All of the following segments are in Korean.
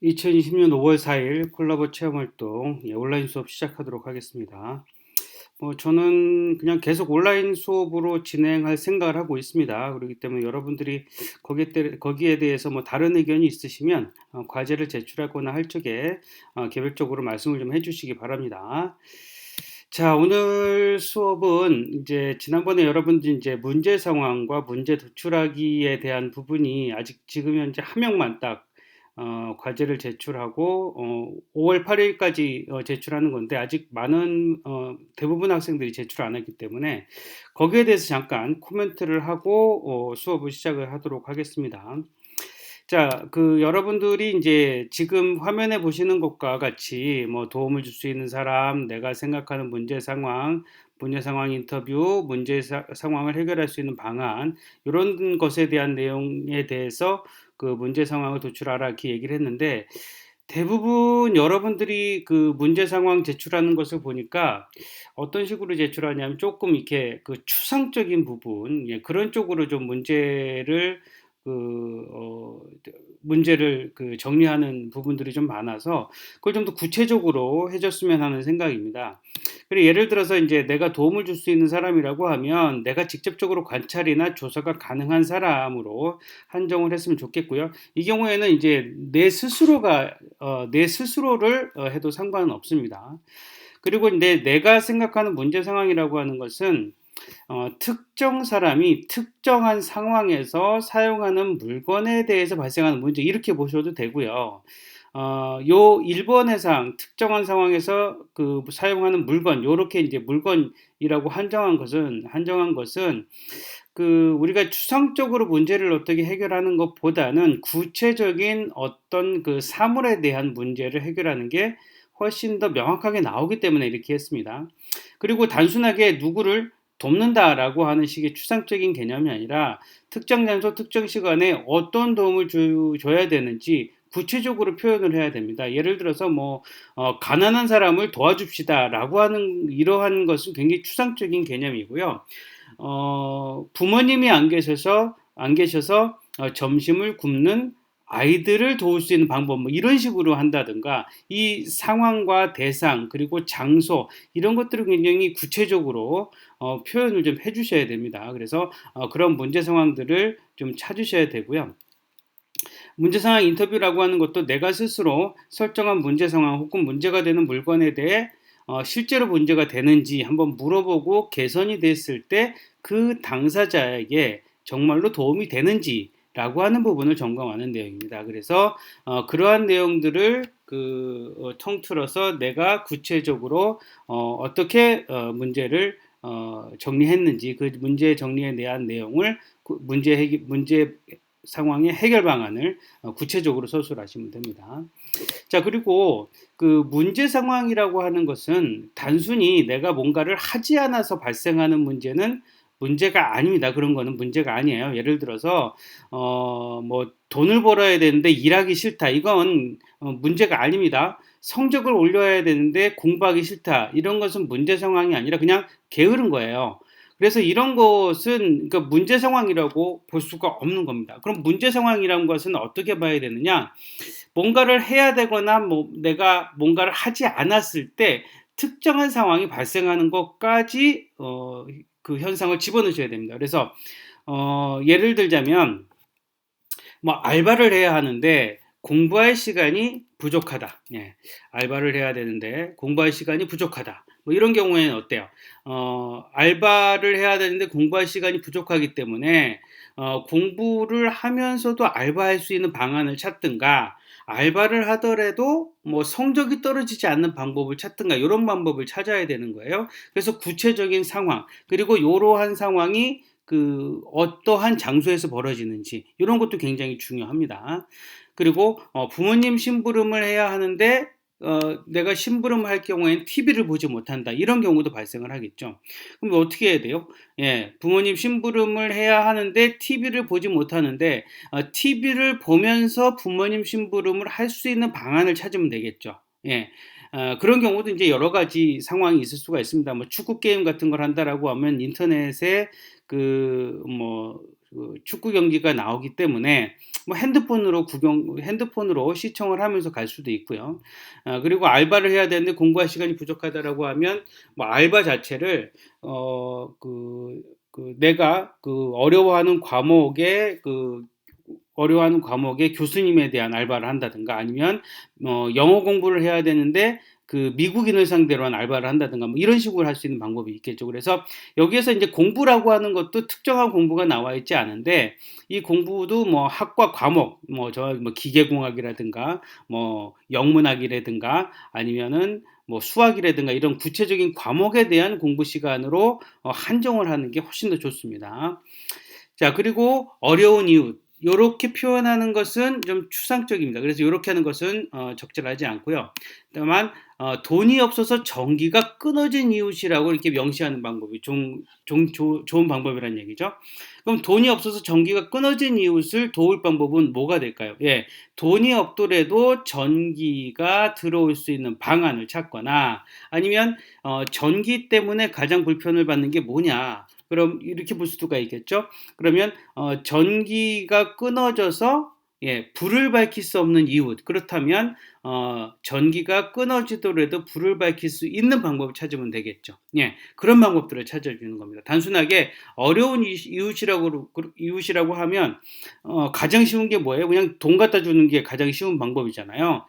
2020년 5월 4일 콜라보 체험활동 온라인 수업 시작하도록 하겠습니다. 저는 그냥 계속 온라인 수업으로 진행할 생각을 하고 있습니다. 그렇기 때문에 여러분들이 거기에 대해서 다른 의견이 있으시면 과제를 제출하거나 할 적에 개별적으로 말씀을 좀 해주시기 바랍니다. 자, 오늘 수업은 이제 지난번에 여러분들이 이제 문제 상황과 문제 도출하기에 대한 부분이 아직 지금 현재 한 명만 딱 과제를 제출하고 5월 8일까지 제출하는 건데 아직 많은 대부분 학생들이 제출 안 했기 때문에 거기에 대해서 잠깐 코멘트를 하고 수업을 시작을 하도록 하겠습니다. 자, 여러분들이 이제 지금 화면에 보시는 것과 같이 도움을 줄 수 있는 사람, 내가 생각하는 문제 상황 인터뷰, 상황을 해결할 수 있는 방안, 이런 것에 대한 내용에 대해서 그 문제 상황을 도출하라 이렇게 얘기를 했는데 대부분 여러분들이 그 문제 상황 제출하는 것을 보니까 어떤 식으로 제출하냐면 조금 이렇게 그 추상적인 부분, 예, 그런 쪽으로 좀 그, 어, 문제를 정리하는 부분들이 좀 많아서 그걸 좀 더 구체적으로 해줬으면 하는 생각입니다. 그리고 예를 들어서 이제 내가 도움을 줄 수 있는 사람이라고 하면 내가 직접적으로 관찰이나 조사가 가능한 사람으로 한정을 했으면 좋겠고요. 이 경우에는 이제 내 스스로를 해도 상관은 없습니다. 그리고 이제 내가 생각하는 문제 상황이라고 하는 것은 특정 사람이 특정한 상황에서 사용하는 물건에 대해서 발생하는 문제 이렇게 보셔도 되고요. 요 1번 해상 특정한 상황에서 사용하는 물건 요렇게 이제 물건이라고 한정한 것은 우리가 추상적으로 문제를 어떻게 해결하는 것보다는 구체적인 어떤 그 사물에 대한 문제를 해결하는 게 훨씬 더 명확하게 나오기 때문에 이렇게 했습니다. 그리고 단순하게 누구를 돕는다라고 하는 식의 추상적인 개념이 아니라 특정 장소, 특정 시간에 어떤 도움을 줘야 되는지 구체적으로 표현을 해야 됩니다. 예를 들어서 가난한 사람을 도와줍시다라고 하는 이러한 것은 굉장히 추상적인 개념이고요. 부모님이 안 계셔서 점심을 굶는 아이들을 도울 수 있는 방법 이런 식으로 한다든가 이 상황과 대상 그리고 장소 이런 것들을 굉장히 구체적으로 표현을 좀 해주셔야 됩니다. 그래서 그런 문제 상황들을 좀 찾으셔야 되고요. 문제 상황 인터뷰라고 하는 것도 내가 스스로 설정한 문제 상황 혹은 문제가 되는 물건에 대해 실제로 문제가 되는지 한번 물어보고 개선이 됐을 때 그 당사자에게 정말로 도움이 되는지 라고 하는 부분을 점검하는 내용입니다. 그래서 그러한 내용들을 통틀어서 내가 구체적으로 어떻게 문제를 정리했는지 그 문제 정리에 대한 내용을 문제 상황의 해결 방안을 구체적으로 서술하시면 됩니다. 자, 그리고 문제 상황이라고 하는 것은 단순히 내가 뭔가를 하지 않아서 발생하는 문제는 문제가 아닙니다. 그런 거는 문제가 아니에요. 예를 들어서 돈을 벌어야 되는데 일하기 싫다. 이건 문제가 아닙니다. 성적을 올려야 되는데 공부하기 싫다. 이런 것은 문제 상황이 아니라 그냥 게으른 거예요. 그래서 이런 것은 그러니까 문제 상황이라고 볼 수가 없는 겁니다. 그럼 문제 상황이라는 것은 어떻게 봐야 되느냐? 뭔가를 해야 되거나 내가 뭔가를 하지 않았을 때 특정한 상황이 발생하는 것까지 그 현상을 집어넣으셔야 됩니다. 그래서 예를 들자면 알바를 해야 하는데 공부할 시간이 부족하다. 예, 알바를 해야 되는데 공부할 시간이 부족하다. 이런 경우에는 어때요? 알바를 해야 되는데 공부할 시간이 부족하기 때문에 공부를 하면서도 알바할 수 있는 방안을 찾든가 알바를 하더라도 성적이 떨어지지 않는 방법을 찾든가 이런 방법을 찾아야 되는 거예요. 그래서 구체적인 상황 그리고 이러한 상황이 어떠한 장소에서 벌어지는지 이런 것도 굉장히 중요합니다. 그리고 부모님 심부름을 해야 하는데 내가 심부름을 할 경우에는 TV를 보지 못한다. 이런 경우도 발생을 하겠죠. 그럼 어떻게 해야 돼요? 예, 부모님 심부름을 해야 하는데 TV를 보지 못하는데 TV를 보면서 부모님 심부름을 할 수 있는 방안을 찾으면 되겠죠. 예. 그런 경우도 이제 여러 가지 상황이 있을 수가 있습니다. 축구 게임 같은 걸 한다라고 하면 인터넷에 그 그 축구 경기가 나오기 때문에 뭐 핸드폰으로 시청을 하면서 갈 수도 있고요. 그리고 알바를 해야 되는데 공부할 시간이 부족하다라고 하면 뭐 알바 자체를 내가 어려워하는 과목의 교수님에 대한 알바를 한다든가, 아니면 영어 공부를 해야 되는데 그 미국인을 상대로 한 알바를 한다든가, 뭐 이런 식으로 할 수 있는 방법이 있겠죠. 그래서 여기에서 이제 공부라고 하는 것도 특정한 공부가 나와 있지 않은데, 이 공부도 뭐 학과 과목, 뭐 기계공학이라든가 뭐 영문학이라든가 아니면은 뭐 수학이라든가 이런 구체적인 과목에 대한 공부 시간으로 한정을 하는 게 훨씬 더 좋습니다. 자, 그리고 어려운 이유, 요렇게 표현하는 것은 좀 추상적입니다. 그래서 요렇게 하는 것은 적절하지 않고요. 다만 돈이 없어서 전기가 끊어진 이웃이라고 이렇게 명시하는 방법이 좋은 방법이라는 얘기죠. 그럼 돈이 없어서 전기가 끊어진 이웃을 도울 방법은 뭐가 될까요? 예, 돈이 없더라도 전기가 들어올 수 있는 방안을 찾거나, 아니면 전기 때문에 가장 불편을 받는 게 뭐냐? 그럼 이렇게 볼 수가 있겠죠. 그러면 전기가 끊어져서 불을 밝힐 수 없는 이웃, 그렇다면 전기가 끊어지더라도 불을 밝힐 수 있는 방법을 찾으면 되겠죠. 그런 방법들을 찾아주는 겁니다. 단순하게 어려운 이웃이라고 하면 가장 쉬운 게 뭐예요? 그냥 돈 갖다 주는 게 가장 쉬운 방법이잖아요.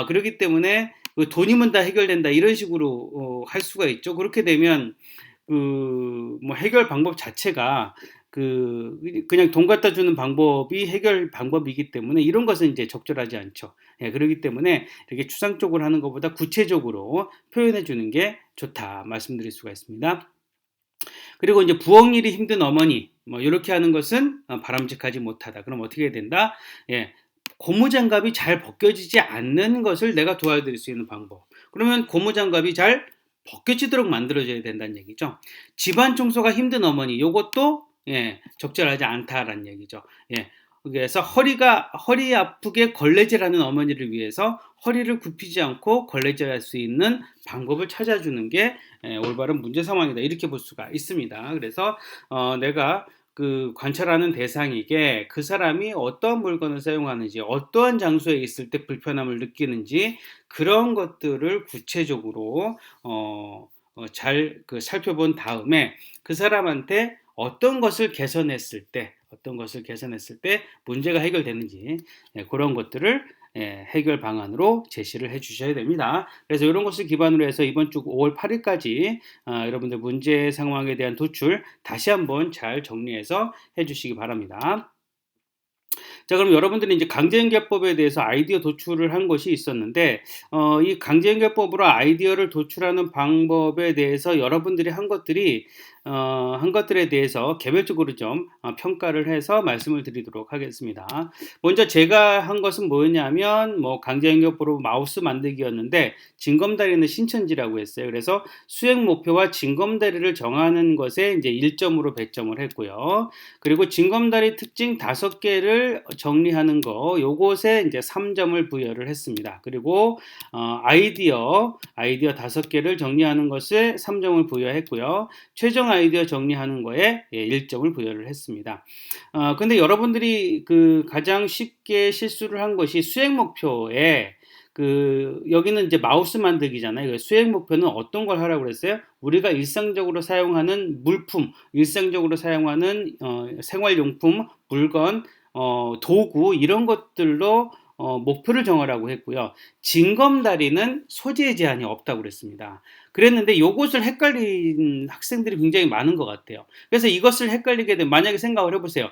그렇기 때문에 돈이면 다 해결된다, 이런 식으로 할 수가 있죠. 그렇게 되면 뭐 해결 방법 자체가 그냥 돈 갖다 주는 방법이 해결 방법이기 때문에 이런 것은 이제 적절하지 않죠. 그렇기 때문에 이렇게 추상적으로 하는 것보다 구체적으로 표현해 주는 게 좋다 말씀드릴 수가 있습니다. 그리고 이제 부엌 일이 힘든 어머니, 뭐 이렇게 하는 것은 바람직하지 못하다. 그럼 어떻게 해야 된다? 고무장갑이 잘 벗겨지지 않는 것을 내가 도와드릴 수 있는 방법. 그러면 고무장갑이 잘 벗겨지도록 만들어줘야 된다는 얘기죠. 집안 청소가 힘든 어머니, 요것도 적절하지 않다라는 얘기죠. 그래서 허리 아프게 걸레질하는 어머니를 위해서 허리를 굽히지 않고 걸레질할 수 있는 방법을 찾아주는 게 올바른 문제 상황이다, 이렇게 볼 수가 있습니다. 그래서 내가 관찰하는 대상에게 그 사람이 어떠한 물건을 사용하는지, 어떠한 장소에 있을 때 불편함을 느끼는지, 그런 것들을 구체적으로 잘 살펴본 다음에 그 사람한테 어떤 것을 개선했을 때 문제가 해결되는지, 그런 것들을 해결 방안으로 제시를 해 주셔야 됩니다. 그래서 이런 것을 기반으로 해서 이번 주 5월 8일까지 여러분들 문제 상황에 대한 도출 다시 한번 잘 정리해서 해 주시기 바랍니다. 자, 그럼 여러분들이 이제 강제연결법에 대해서 아이디어 도출을 한 것이 있었는데, 이 강제연결법으로 아이디어를 도출하는 방법에 대해서 여러분들이 한 것들에 대해서 개별적으로 좀 평가를 해서 말씀을 드리도록 하겠습니다. 먼저 제가 한 것은 뭐였냐면, 강제연결법으로 마우스 만들기였는데, 징검다리는 신천지라고 했어요. 그래서 수행 목표와 징검다리를 정하는 것에 이제 1점으로 배점을 했고요. 그리고 징검다리 특징 5개를 정리하는 거, 요것에 이제 3점을 부여를 했습니다. 그리고 아이디어 5개를 정리하는 것에 3점을 부여했고요. 최종 아이디어 정리하는 거에 1점을 부여를 했습니다. 근데 여러분들이 가장 쉽게 실수를 한 것이 수행 목표에 여기는 이제 마우스 만들기잖아요. 수행 목표는 어떤 걸 하라고 그랬어요? 우리가 일상적으로 사용하는 물품, 일상적으로 사용하는 생활용품, 물건, 도구, 이런 것들로 목표를 정하라고 했고요. 징검다리는 소재 제한이 없다고 그랬습니다. 그랬는데 요것을 헷갈린 학생들이 굉장히 많은 것 같아요. 그래서 이것을 헷갈리게 되면, 만약에 생각을 해보세요.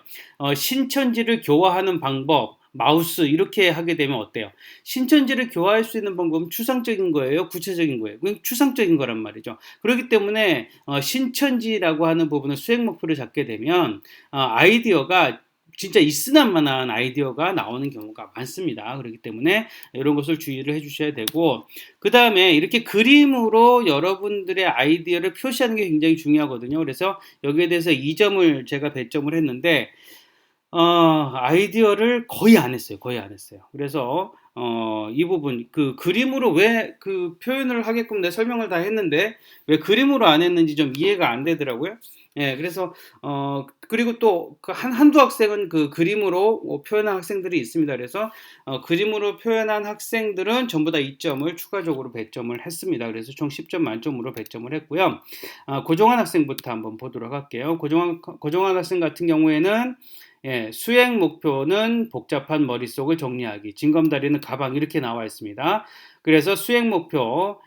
신천지를 교화하는 방법, 마우스 이렇게 하게 되면 어때요? 신천지를 교화할 수 있는 방법은 추상적인 거예요? 구체적인 거예요? 그냥 추상적인 거란 말이죠. 그렇기 때문에 신천지라고 하는 부분을 수행 목표를 잡게 되면 아이디어가 진짜 있으나마나한 아이디어가 나오는 경우가 많습니다. 그렇기 때문에 이런 것을 주의를 해주셔야 되고, 그 다음에 이렇게 그림으로 여러분들의 아이디어를 표시하는 게 굉장히 중요하거든요. 그래서 여기에 대해서 2점을 제가 배점을 했는데, 아이디어를 거의 안 했어요. 그래서 이 부분, 그림으로 왜 표현을 하게끔 내 설명을 다 했는데 왜 그림으로 안 했는지 좀 이해가 안 되더라고요. 그래서 그리고 또 그 한두 학생은 그 그림으로 표현한 학생들이 있습니다. 그래서 그림으로 표현한 학생들은 전부 다 2점을 추가적으로 배점을 했습니다. 그래서 총 10점 만점으로 배점을 했고요. 고종환 학생부터 한번 보도록 할게요. 고종환 학생 같은 경우에는 수행 목표는 복잡한 머릿속을 정리하기, 징검다리는 가방 이렇게 나와 있습니다. 그래서 수행 목표와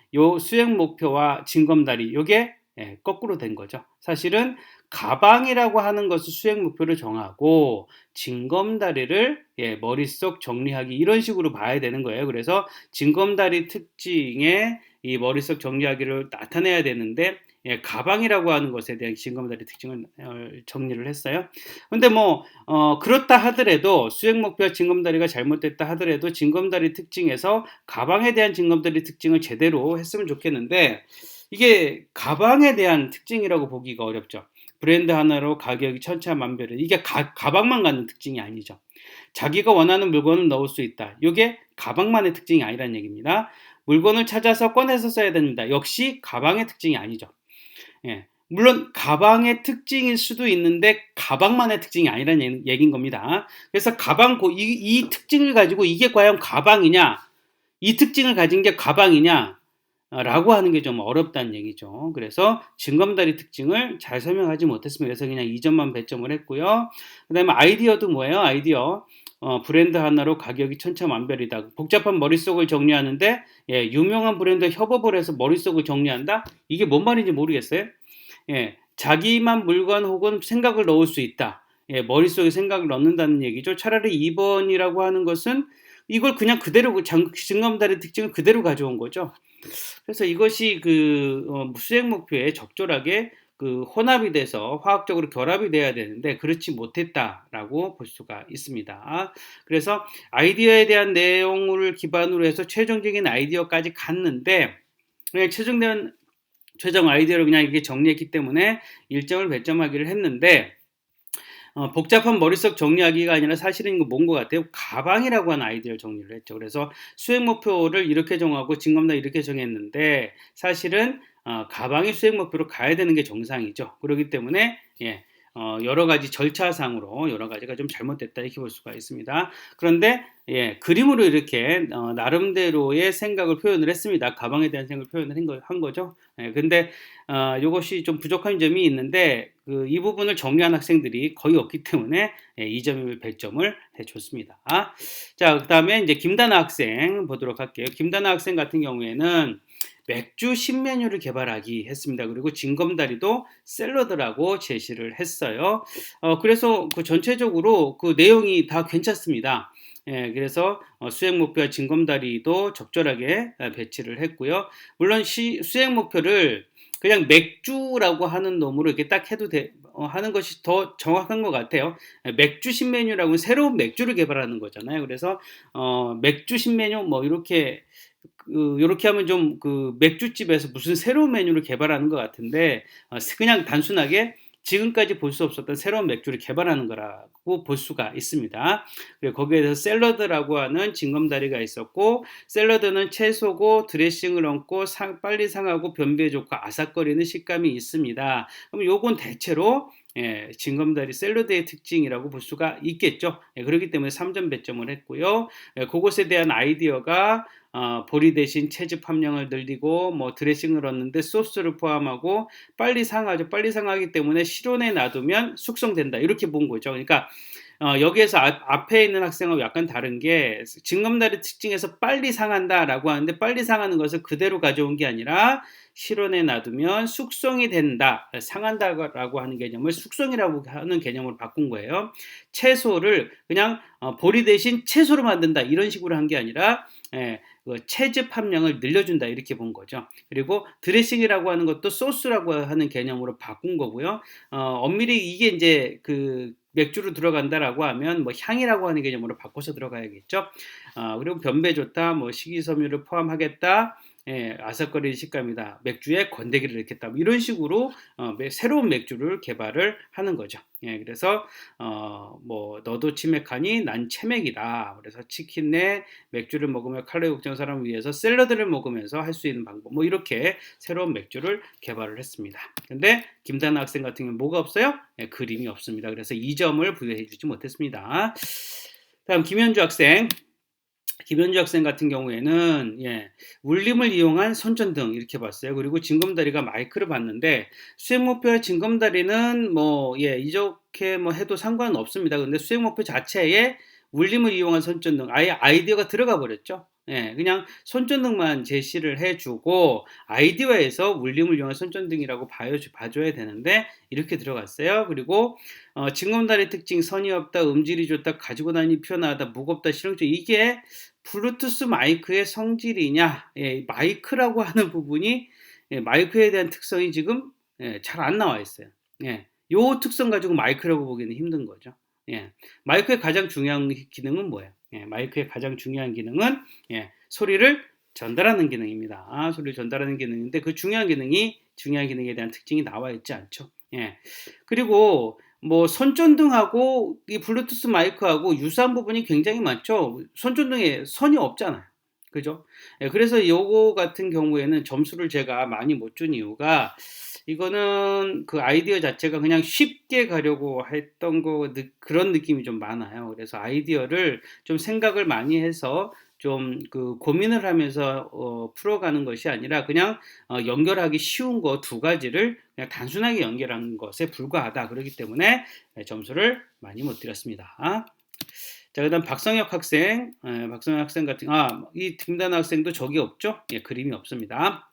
징검다리 요게 거꾸로 된 거죠. 사실은 가방이라고 하는 것을 수행 목표를 정하고 징검다리를 머릿속 정리하기 이런 식으로 봐야 되는 거예요. 그래서 징검다리 특징에 이 머릿속 정리하기를 나타내야 되는데 가방이라고 하는 것에 대한 징검다리 특징을 정리를 했어요. 근데 그렇다 하더라도 수행 목표와 징검다리가 잘못됐다 하더라도 징검다리 특징에서 가방에 대한 징검다리 특징을 제대로 했으면 좋겠는데 이게 가방에 대한 특징이라고 보기가 어렵죠. 브랜드 하나로 가격이 천차만별은 이게 가방만 갖는 특징이 아니죠. 자기가 원하는 물건을 넣을 수 있다. 이게 가방만의 특징이 아니라는 얘기입니다. 물건을 찾아서 꺼내서 써야 됩니다. 역시 가방의 특징이 아니죠. 물론 가방의 특징일 수도 있는데 가방만의 특징이 아니라는 얘기인 겁니다. 그래서 이 특징을 가지고 이게 과연 가방이냐, 이 특징을 가진 게 가방이냐 라고 하는 게 좀 어렵다는 얘기죠. 그래서 징검다리 특징을 잘 설명하지 못했습니다. 그래서 그냥 2점만 배점을 했고요. 그 다음에 아이디어도 뭐예요? 아이디어. 브랜드 하나로 가격이 천차만별이다. 복잡한 머릿속을 정리하는데 유명한 브랜드 협업을 해서 머릿속을 정리한다? 이게 뭔 말인지 모르겠어요. 자기만 물건 혹은 생각을 넣을 수 있다. 머릿속에 생각을 넣는다는 얘기죠. 차라리 2번이라고 하는 것은 이걸 그냥 그대로 징검다리 특징을 그대로 가져온 거죠. 그래서 이것이 수행 목표에 적절하게 혼합이 돼서 화학적으로 결합이 돼야 되는데 그렇지 못했다라고 볼 수가 있습니다. 그래서 아이디어에 대한 내용을 기반으로 해서 최종적인 아이디어까지 갔는데 그냥 최종 아이디어를 그냥 이렇게 정리했기 때문에 1점을 배점하기를 했는데 복잡한 머릿속 정리하기가 아니라 사실은 이거 뭔 것 같아요? 가방이라고 하는 아이디어를 정리를 했죠. 그래서 수행 목표를 이렇게 정하고 징검다리 이렇게 정했는데 사실은 가방이 수행 목표로 가야 되는 게 정상이죠. 그렇기 때문에 여러 가지 절차상으로 여러 가지가 좀 잘못됐다 이렇게 볼 수가 있습니다. 그런데 그림으로 이렇게 나름대로의 생각을 표현을 했습니다. 가방에 대한 생각을 표현을 한 거죠. 근데 이것이 좀 부족한 점이 있는데 이 부분을 정리한 학생들이 거의 없기 때문에 2점을 배점을 해줬습니다. 자, 그 다음에 이제 김다나 학생 보도록 할게요. 김다나 학생 같은 경우에는 맥주 신메뉴를 개발하기 했습니다. 그리고 징검다리도 샐러드라고 제시를 했어요. 그래서 전체적으로 그 내용이 다 괜찮습니다. 그래서 수행 목표와 징검다리도 적절하게 배치를 했고요. 물론 수행 목표를 그냥 맥주라고 하는 놈으로 이렇게 딱 해도 하는 것이 더 정확한 것 같아요. 맥주 신메뉴라고는 새로운 맥주를 개발하는 거잖아요. 그래서 맥주 신메뉴 이렇게 하면 좀 맥주집에서 무슨 새로운 메뉴를 개발하는 것 같은데 그냥 단순하게 지금까지 볼 수 없었던 새로운 맥주를 개발하는 거라고 볼 수가 있습니다. 그리고 거기에 대해서 샐러드라고 하는 징검다리가 있었고 샐러드는 채소고 드레싱을 얹고 빨리 상하고 변비에 좋고 아삭거리는 식감이 있습니다. 그럼 요건 대체로 징검다리 샐러드의 특징이라고 볼 수가 있겠죠. 그렇기 때문에 3점 배점을 했고요. 그것에 대한 아이디어가 보리 대신 채즙 함량을 늘리고 드레싱을 얻는데 소스를 포함하고 빨리 상하죠. 빨리 상하기 때문에 실온에 놔두면 숙성된다. 이렇게 본 거죠. 그러니까 여기에서 앞에 있는 학생하고 약간 다른 게 징검다리 특징에서 빨리 상한다라고 하는데 빨리 상하는 것을 그대로 가져온 게 아니라 실온에 놔두면 숙성이 된다, 상한다라고 하는 개념을 숙성이라고 하는 개념으로 바꾼 거예요. 채소를 그냥 보리 대신 채소로 만든다 이런 식으로 한 게 아니라 채즙 함량을 늘려준다 이렇게 본 거죠. 그리고 드레싱이라고 하는 것도 소스라고 하는 개념으로 바꾼 거고요. 엄밀히 이게 이제 맥주로 들어간다라고 하면 향이라고 하는 개념으로 바꿔서 들어가야겠죠. 그리고 변배 좋다, 식이섬유를 포함하겠다. 예, 아삭거리는 식감이다. 맥주에 건더기를 넣겠다. 뭐 이런 식으로 새로운 맥주를 개발을 하는 거죠. 예, 그래서 뭐 너도 치맥하니 난 체맥이다. 그래서 치킨 내 맥주를 먹으며 칼로리 걱정 사람을 위해서 샐러드를 먹으면서 할 수 있는 방법. 뭐 이렇게 새로운 맥주를 개발을 했습니다. 근데 김다나 학생 같은 경우는 뭐가 없어요? 예, 그림이 없습니다. 그래서 2점을 부여해 주지 못했습니다. 다음 김현주 학생. 김현주 학생 같은 경우에는 예, 울림을 이용한 손전등 이렇게 봤어요. 그리고 징검다리가 마이크를 봤는데 수행 목표의 징검다리는 뭐 예, 이렇게 뭐 해도 상관은 없습니다. 근데 수행 목표 자체에 울림을 이용한 손전등 아예 아이디어가 들어가 버렸죠. 예, 그냥 손전등만 제시를 해주고 아이디어에서 울림을 이용한 손전등이라고 봐줘야 되는데 이렇게 들어갔어요. 그리고 징검다리 특징 선이 없다, 음질이 좋다, 가지고 다니기 편하다, 무겁다, 실용적 이게 블루투스 마이크의 성질이냐? 예, 마이크라고 하는 부분이 예, 마이크에 대한 특성이 지금 예, 잘 안 나와 있어요. 예, 요 특성 가지고 마이크라고 보기는 힘든 거죠. 예, 마이크의 가장 중요한 기능은 뭐예요? 예, 마이크의 가장 중요한 기능은 예, 소리를 전달하는 기능입니다. 소리를 전달하는 기능인데 그 중요한 기능에 대한 특징이 나와 있지 않죠. 예, 그리고 뭐 손전등하고 이 블루투스 마이크하고 유사한 부분이 굉장히 많죠. 손전등에 선이 없잖아요. 그죠? 예, 그래서 요거 같은 경우에는 점수를 제가 많이 못 준 이유가 이거는 그 아이디어 자체가 그냥 쉽게 가려고 했던 그런 느낌이 좀 많아요. 그래서 아이디어를 좀 생각을 많이 해서 좀 그 고민을 하면서 풀어가는 것이 아니라 그냥 연결하기 쉬운 거 두 가지를 그냥 단순하게 연결한 것에 불과하다. 그렇기 때문에 점수를 많이 못 드렸습니다. 자, 그다음 박성혁 학생, 박성혁 학생 이 김단 학생도 적이 없죠? 예, 그림이 없습니다.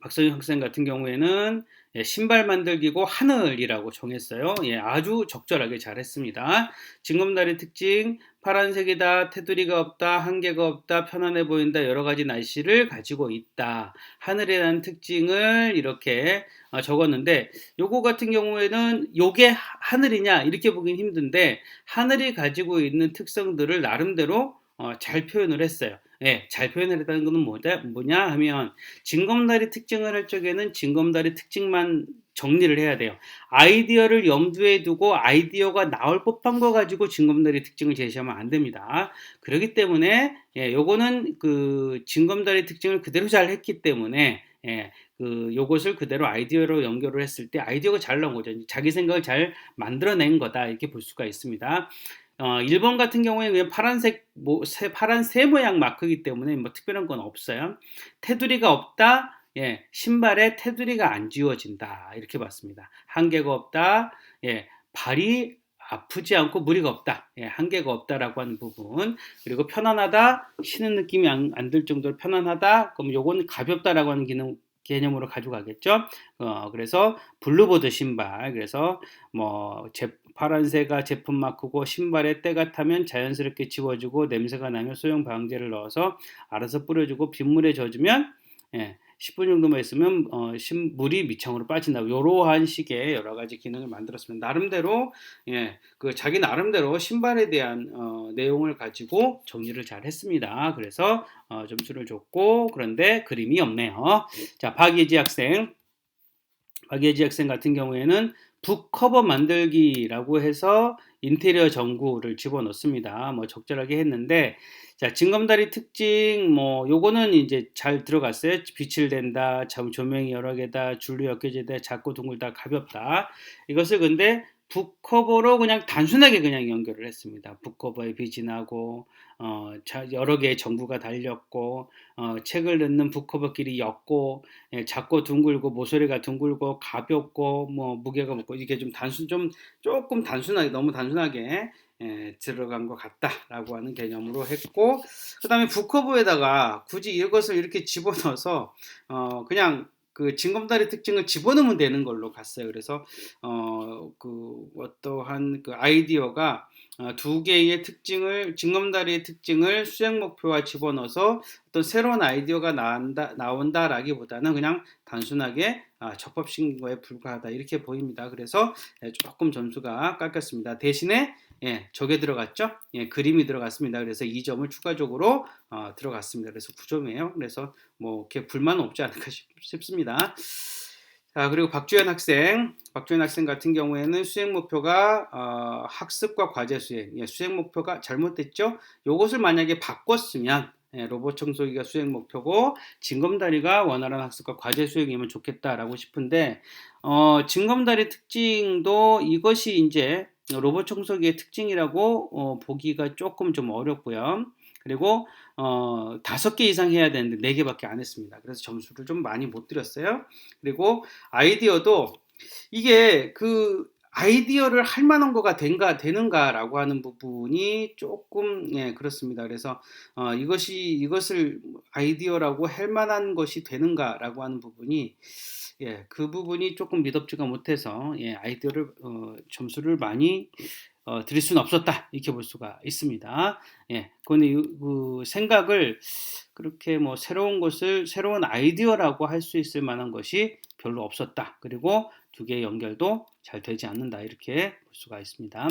박성희 학생 같은 경우에는 예, 신발 만들기고 하늘이라고 정했어요. 예, 아주 적절하게 잘했습니다. 징검다리 특징, 파란색이다, 테두리가 없다, 한계가 없다, 편안해 보인다, 여러 가지 날씨를 가지고 있다. 하늘이라는 특징을 이렇게 적었는데, 요거 같은 경우에는 요게 하늘이냐 이렇게 보긴 힘든데 하늘이 가지고 있는 특성들을 나름대로 잘 표현을 했어요. 예, 잘 표현을 했다는 것은 뭐냐 하면 징검다리 특징을 할 적에는 징검다리 특징만 정리를 해야 돼요. 아이디어를 염두에 두고 아이디어가 나올 법한 거 가지고 징검다리 특징을 제시하면 안 됩니다. 그렇기 때문에 예, 요거는 그 징검다리 특징을 그대로 잘 했기 때문에 예, 그 요것을 그대로 아이디어로 연결을 했을 때 아이디어가 잘 나온 거죠. 자기 생각을 잘 만들어낸 거다 이렇게 볼 수가 있습니다. 1번 같은 경우에는 그냥 파란 새 모양 마크이기 때문에 뭐 특별한 건 없어요. 테두리가 없다. 예, 신발에 테두리가 안 지워진다. 이렇게 봤습니다. 한계가 없다. 예, 발이 아프지 않고 무리가 없다. 예, 한계가 없다라고 하는 부분. 그리고 편안하다. 신은 느낌이 안 들 정도로 편안하다. 그럼 요건 가볍다라고 하는 개념으로 가져가겠죠. 그래서 블루보드 신발. 그래서 뭐 파란색가 제품 마크고 신발에 때가 타면 자연스럽게 지워지고 냄새가 나면 소형 방제를 넣어서 알아서 뿌려주고 빗물에 젖으면 예, 10분 정도만 있으면 물이 밑창으로 빠진다. 이러한 식의 여러 가지 기능을 만들었습니다. 나름대로 예, 그 자기 나름대로 신발에 대한 내용을 가지고 정리를 잘 했습니다. 그래서 점수를 줬고 그런데 그림이 없네요. 자, 박예지 학생 같은 경우에는 북 커버 만들기라고 해서 인테리어 전구를 집어넣습니다. 뭐 적절하게 했는데 자, 징검다리 특징 뭐 요거는 이제 잘 들어갔어요. 빛을 댄다, 조명이 여러 개다, 줄로 엮여지다, 작고 둥글다, 가볍다. 이것을 근데 북커버로 그냥 단순하게 그냥 연결을 했습니다. 북커버에 빛이 나고 여러 개의 전구가 달렸고 책을 넣는 북커버끼리 엮고 예, 작고 둥글고 모서리가 둥글고 가볍고 뭐 무게가 무겁고 이게 좀 조금 단순하게 너무 단순하게 예, 들어간 것 같다라고 하는 개념으로 했고 그 다음에 북커버에다가 굳이 이것을 이렇게 집어넣어서 그냥 그 징검다리 특징을 집어넣으면 되는 걸로 갔어요. 그래서 그 어떠한 그 아이디어가 두 개의 징검다리의 특징을 수행 목표와 집어넣어서 어떤 새로운 아이디어가 나온다라기보다는 그냥 단순하게 적법신 거에 불과하다 이렇게 보입니다. 그래서 조금 점수가 깎였습니다. 대신에 예, 저게 들어갔죠? 예, 그림이 들어갔습니다. 그래서 2점을 추가적으로 들어갔습니다. 그래서 9점이에요. 그래서 뭐 이렇게 불만은 없지 않을까 싶습니다. 자, 그리고 박주현 학생 같은 경우에는 수행 목표가 학습과 과제 수행, 예, 수행 목표가 잘못됐죠? 요것을 만약에 바꿨으면 예, 로봇 청소기가 수행 목표고 징검다리가 원활한 학습과 과제 수행이면 좋겠다라고 싶은데 징검다리 특징도 이것이 이제 로봇 청소기의 특징이라고 보기가 조금 좀 어렵고요. 그리고 5개 이상 해야 되는데 4개밖에 안 했습니다. 그래서 점수를 좀 많이 못 드렸어요. 그리고 아이디어도 이게 그 아이디어를 할 만한 거가 되는가라고 하는 부분이 조금 예, 그렇습니다. 그래서 이것을 아이디어라고 할 만한 것이 되는가라고 하는 부분이 예, 그 부분이 조금 미덥지가 못해서 예, 아이디어를 점수를 많이 드릴 수는 없었다 이렇게 볼 수가 있습니다. 예, 그런데 그 생각을 그렇게 뭐 새로운 아이디어라고 할 수 있을 만한 것이 별로 없었다. 그리고 두 개의 연결도 잘 되지 않는다 이렇게 볼 수가 있습니다.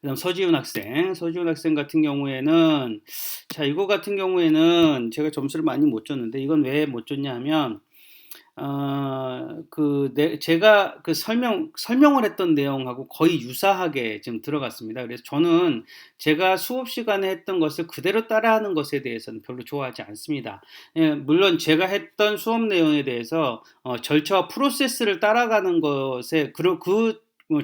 그다음 서지훈 학생 같은 경우에는 자 이거 같은 경우에는 제가 점수를 많이 못 줬는데 이건 왜 못 줬냐면 제가 그 설명을 했던 내용하고 거의 유사하게 지금 들어갔습니다. 그래서 저는 제가 수업 시간에 했던 것을 그대로 따라하는 것에 대해서는 별로 좋아하지 않습니다. 예, 물론 제가 했던 수업 내용에 대해서 절차와 프로세스를 따라가는 것에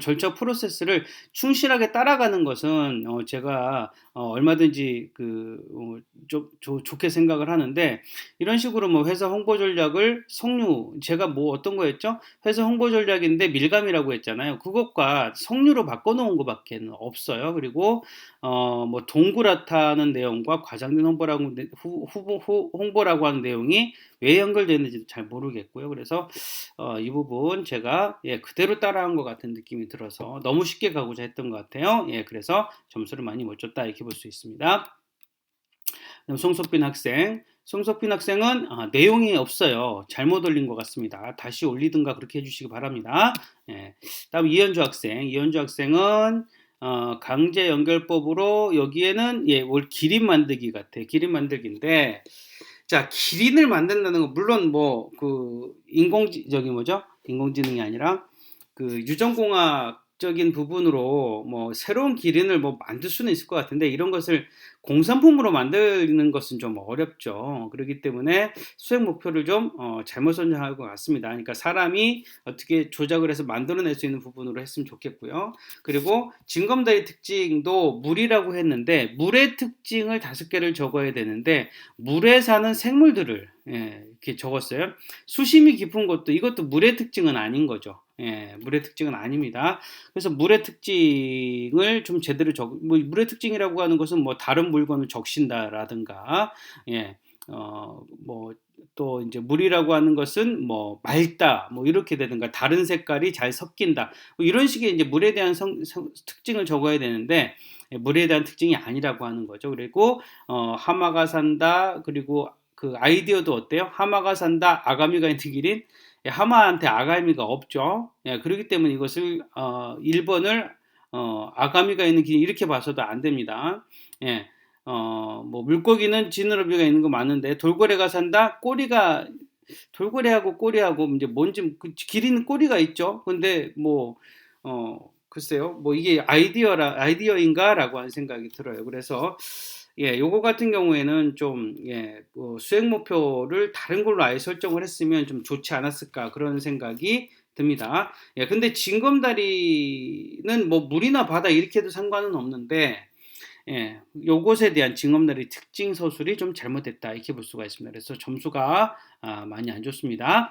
절차 프로세스를 충실하게 따라가는 것은 제가 얼마든지 좋게 생각을 하는데 이런 식으로 뭐 회사 홍보 전략을 제가 뭐 어떤 거였죠? 회사 홍보 전략인데 밀감이라고 했잖아요. 그것과 석류로 바꿔놓은 것밖에 없어요. 그리고 뭐 동그랗다는 내용과 과장된 홍보라고 하는 내용이 왜 연결되는지 잘 모르겠고요. 그래서 이 부분 제가 예, 그대로 따라한 것 같은 느낌이 들어서 너무 쉽게 가고자 했던 것 같아요. 예, 그래서 점수를 많이 못 줬다 이렇게 볼 수 있습니다. 그다음 송석빈 학생은 내용이 없어요. 잘못 올린 것 같습니다. 다시 올리든가 그렇게 해주시기 바랍니다. 예. 다음 이현주 학생은 강제 연결법으로 여기에는 예, 기린 만들기 같아. 기린 만들기인데 자, 기린을 만든다는 건 물론 뭐 그 인공지능이 아니라 그 유전공학적인 부분으로 뭐 새로운 기린을 뭐 만들 수는 있을 것 같은데 이런 것을 공산품으로 만드는 것은 좀 어렵죠. 그렇기 때문에 수행 목표를 좀 잘못 선정한 것 같습니다. 그러니까 사람이 어떻게 조작을 해서 만들어낼 수 있는 부분으로 했으면 좋겠고요. 그리고 징검다리 특징도 물이라고 했는데 물의 특징을 5개를 적어야 되는데 물에 사는 생물들을 예, 이렇게 적었어요. 수심이 깊은 것도 이것도 물의 특징은 아닌 거죠. 예, 물의 특징은 아닙니다. 그래서 물의 특징을 좀 제대로 물의 특징이라고 하는 것은 뭐 다른 물건을 적신다라든가, 예, 뭐 또 이제 물이라고 하는 것은 뭐 맑다, 뭐 이렇게 되든가 다른 색깔이 잘 섞인다, 뭐 이런 식의 이제 물에 대한 특징을 적어야 되는데 예, 물에 대한 특징이 아니라고 하는 거죠. 그리고 하마가 산다, 그리고 그 아이디어도 어때요? 하마가 산다, 아가미가 있는 기린. 예, 하마한테 아가미가 없죠. 예, 그렇기 때문에 이것을 1번을 아가미가 있는 기린 이렇게 봐서도 안 됩니다. 예, 뭐 물고기는 지느러미가 있는 거 맞는데 돌고래가 산다. 돌고래하고 꼬리하고 이제 뭔지 기린은 꼬리가 있죠. 근데 뭐 글쎄요. 뭐 이게 아이디어인가라고 하는 생각이 들어요. 그래서 예, 요거 같은 경우에는 좀, 예, 수행 목표를 다른 걸로 아예 설정을 했으면 좀 좋지 않았을까, 그런 생각이 듭니다. 예, 근데 징검다리는 뭐 물이나 바다 이렇게 해도 상관은 없는데, 예, 요것에 대한 징검다리 특징 서술이 좀 잘못됐다, 이렇게 볼 수가 있습니다. 그래서 점수가 많이 안 좋습니다.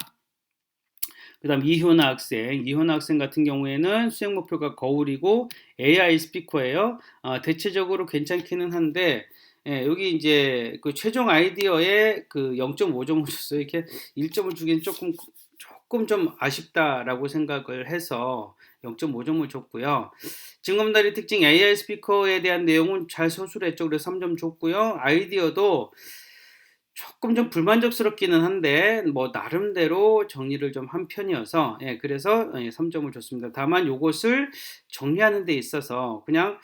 그 다음 이효나 학생 같은 경우에는 수행 목표가 거울이고 AI 스피커예요. 대체적으로 괜찮기는 한데 예, 여기 이제 그 최종 아이디어에 그 0.5점을 줬어요. 이렇게 1점을 주기엔 조금 좀 아쉽다라고 생각을 해서 0.5점을 줬고요. 징검다리 특징 AI 스피커에 대한 내용은 잘 서술했죠. 그래서 3점 줬고요. 아이디어도 조금 좀 불만족스럽기는 한데 뭐 나름대로 정리를 좀 한 편이어서 그래서 3점을 줬습니다. 다만 요것을 정리하는 데 있어서 그냥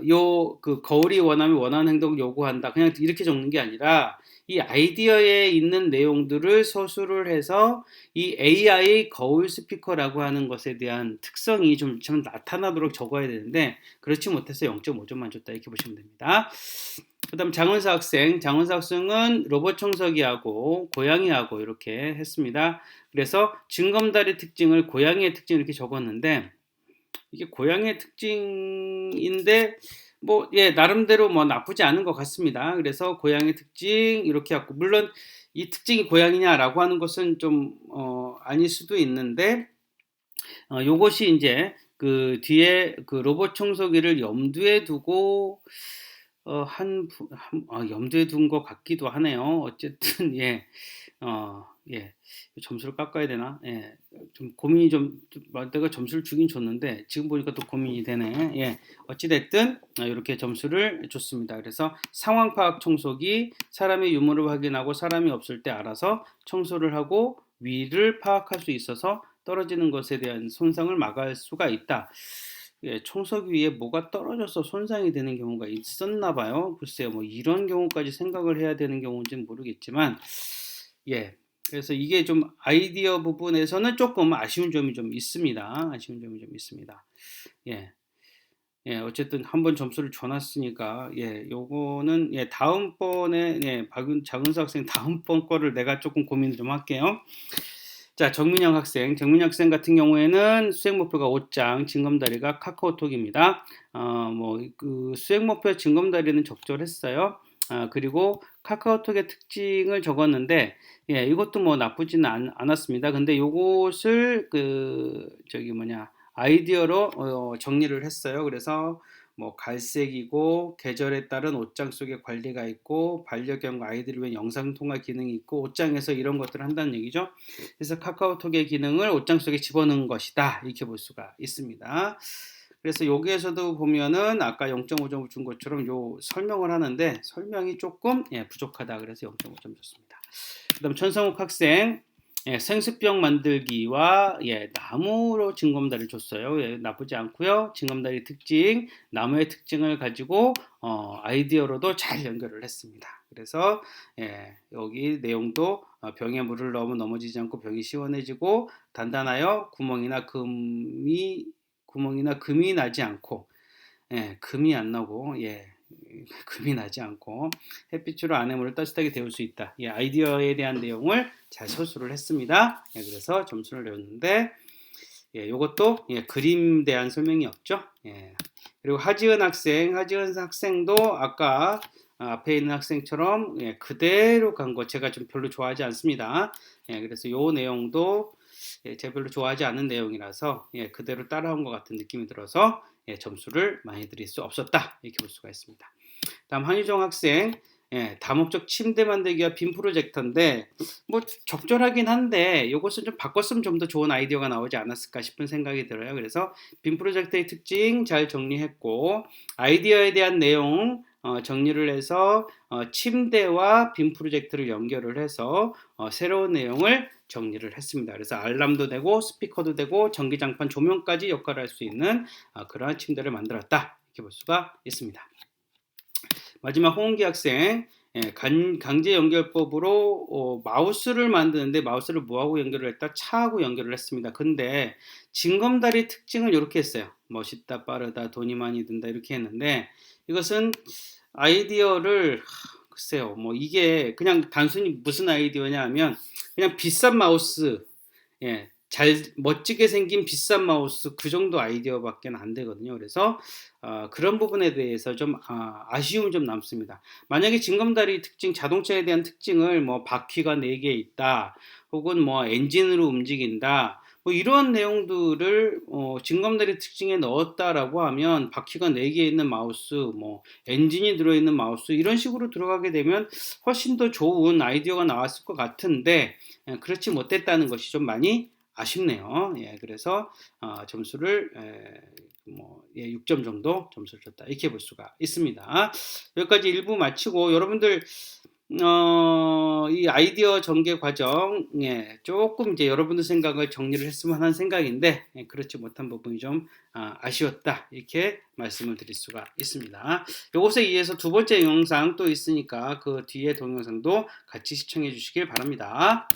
요 그 거울이 원하면 원하는 행동을 요구한다. 그냥 이렇게 적는 게 아니라 이 아이디어에 있는 내용들을 서술을 해서 이 AI 거울 스피커라고 하는 것에 대한 특성이 좀 나타나도록 적어야 되는데 그렇지 못해서 0.5점만 줬다 이렇게 보시면 됩니다. 그다음 장은사 학생, 장은사 학생은 로봇 청소기하고 고양이하고 이렇게 했습니다. 그래서 징검다리 특징을 고양이의 특징 이렇게 적었는데 이게 고양이의 특징인데 뭐 나름대로 뭐 나쁘지 않은 것 같습니다. 그래서 고양이 특징 이렇게 갖고 물론 이 특징이 고양이냐라고 하는 것은 좀 아닐 수도 있는데 요것이 이제 그 뒤에 그 로봇 청소기를 염두에 두고 염두에 둔 것 같기도 하네요. 어쨌든 점수를 깎아야 되나? 좀 고민이 내가 점수를 주긴 줬는데 지금 보니까 또 고민이 되네. 어찌 됐든 이렇게 점수를 줬습니다. 그래서 상황 파악 청소기, 사람의 유무를 확인하고 사람이 없을 때 알아서 청소를 하고 위를 파악할 수 있어서 떨어지는 것에 대한 손상을 막을 수가 있다. 청소기 위에 뭐가 떨어져서 손상이 되는 경우가 있었나 봐요. 글쎄요, 뭐 이런 경우까지 생각을 해야 되는 경우인지는 모르겠지만, 그래서 이게 좀 아이디어 부분에서는 조금 아쉬운 점이 좀 있습니다. 아쉬운 점이 좀 있습니다. 어쨌든 한번 점수를 줘놨으니까, 요거는, 다음번에, 장은수 학생 다음번 거를 내가 조금 고민을 좀 할게요. 자, 정민영 학생 같은 경우에는 수행 목표가 5장, 징검다리가 카카오톡입니다. 그 수행 목표 징검다리는 적절했어요. 그리고 카카오톡의 특징을 적었는데, 이것도 뭐 나쁘지는 않았습니다. 근데 요것을 아이디어로 정리를 했어요. 그래서 뭐 갈색이고 계절에 따른 옷장 속에 관리가 있고 반려견 아이들을 위한 영상통화 기능이 있고 옷장에서 이런 것들을 한다는 얘기죠. 그래서 카카오톡의 기능을 옷장 속에 집어넣은 것이다 이렇게 볼 수가 있습니다. 그래서 여기에서도 보면은 아까 0.5점을 준 것처럼 요 설명을 하는데 설명이 조금 부족하다 그래서 0.5점 줬습니다. 그다음 천성욱 학생 생수병 만들기와 나무로 징검다리를 줬어요. 나쁘지 않고요. 징검다리 특징, 나무의 특징을 가지고 아이디어로도 잘 연결을 했습니다. 그래서 여기 내용도 병에 물을 넣으면 넘어지지 않고 병이 시원해지고 단단하여 구멍이나 금이 나지 않고 금이 안 나고 금이 나지 않고 햇빛으로 안의 물을 따뜻하게 데울 수 있다. 아이디어에 대한 내용을 잘 서술을 했습니다. 그래서 점수를 내었는데 이것도 그림 대한 설명이 없죠. 그리고 하지은 학생도 아까 앞에 있는 학생처럼 그대로 간 거 제가 좀 별로 좋아하지 않습니다. 그래서 이 내용도 제가 별로 좋아하지 않는 내용이라서 그대로 따라온 것 같은 느낌이 들어서 점수를 많이 드릴 수 없었다 이렇게 볼 수가 있습니다. 다음 한유정 학생 다목적 침대 만들기와 빔 프로젝터인데 뭐 적절하긴 한데 이것은 좀 바꿨으면 좀 더 좋은 아이디어가 나오지 않았을까 싶은 생각이 들어요. 그래서 빔 프로젝터의 특징 잘 정리했고 아이디어에 대한 내용 정리를 해서 침대와 빔 프로젝터를 연결을 해서 새로운 내용을 정리를 했습니다. 그래서 알람도 되고 스피커도 되고 전기장판 조명까지 역할을 할 수 있는 그러한 침대를 만들었다 이렇게 볼 수가 있습니다. 마지막 홍은기 학생 강제 연결법으로 마우스를 만드는데 마우스를 뭐하고 연결을 했다? 차하고 연결을 했습니다. 근데 징검다리 특징을 이렇게 했어요. 멋있다, 빠르다, 돈이 많이 든다 이렇게 했는데 이것은 아이디어를 글쎄요, 뭐 이게 그냥 단순히 무슨 아이디어냐 하면 그냥 비싼 마우스, 잘 멋지게 생긴 비싼 마우스 그 정도 아이디어밖에 안 되거든요. 그래서 그런 부분에 대해서 좀 아쉬움이 좀 남습니다. 만약에 징검다리 특징, 자동차에 대한 특징을 뭐 바퀴가 4개 있다, 혹은 뭐 엔진으로 움직인다, 뭐 이런 내용들을 징검다리 특징에 넣었다라고 하면 바퀴가 4개 있는 마우스, 뭐 엔진이 들어있는 마우스 이런 식으로 들어가게 되면 훨씬 더 좋은 아이디어가 나왔을 것 같은데 그렇지 못했다는 것이 좀 많이 아쉽네요. 예, 그래서 점수를 6점 정도 점수를 줬다. 이렇게 볼 수가 있습니다. 여기까지 1부 마치고 여러분들 이 아이디어 전개 과정, 예, 조금 이제 여러분들 생각을 정리를 했으면 하는 생각인데, 예, 그렇지 못한 부분이 좀 아쉬웠다. 이렇게 말씀을 드릴 수가 있습니다. 요것에 의해서 두 번째 영상 또 있으니까 그 뒤에 동영상도 같이 시청해 주시길 바랍니다.